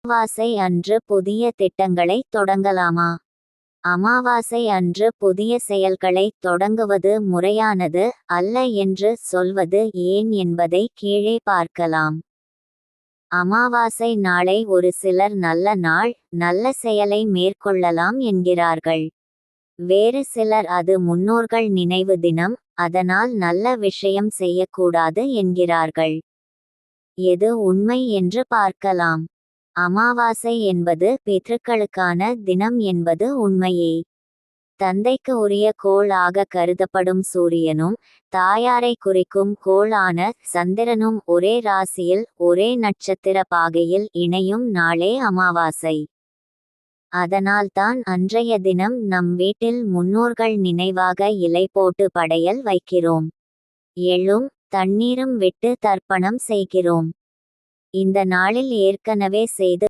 அமாவாசை அன்று புதிய திட்டங்களை தொடங்கலாமா? அமாவாசை அன்று புதிய செயல்களை தொடங்குவது முறையானது அல்ல என்று சொல்வது ஏன் என்பதை கீழே பார்க்கலாம். அமாவாசை நாளை ஒரு சிலர் நல்ல நாள், நல்ல செயலை மேற்கொள்ளலாம் என்கிறார்கள். வேறு சிலர் அது முன்னோர்கள் நினைவு தினம், அதனால் நல்ல விஷயம் செய்யக்கூடாது என்கிறார்கள். எது உண்மை என்று பார்க்கலாம். அமாவாசை என்பது பித்ருக்களுக்கான தினம் என்பது உண்மையே. தந்தைக்கு உரிய கோள் ஆக கருதப்படும் சூரியனும் தாயாரை குறிக்கும் கோள் ஆன சந்திரனும் ஒரே ராசியில் ஒரே நட்சத்திர பாகையில் இணையும் நாளே அமாவாசை. அதனால்தான் அன்றைய தினம் நம் வீட்டில் முன்னோர்கள் நினைவாக இலை போட்டு படையல் வைக்கிறோம். எள்ளும் தண்ணீரும் விட்டு தர்ப்பணம் செய்கிறோம். இந்த நாளில் ஏற்கனவே செய்து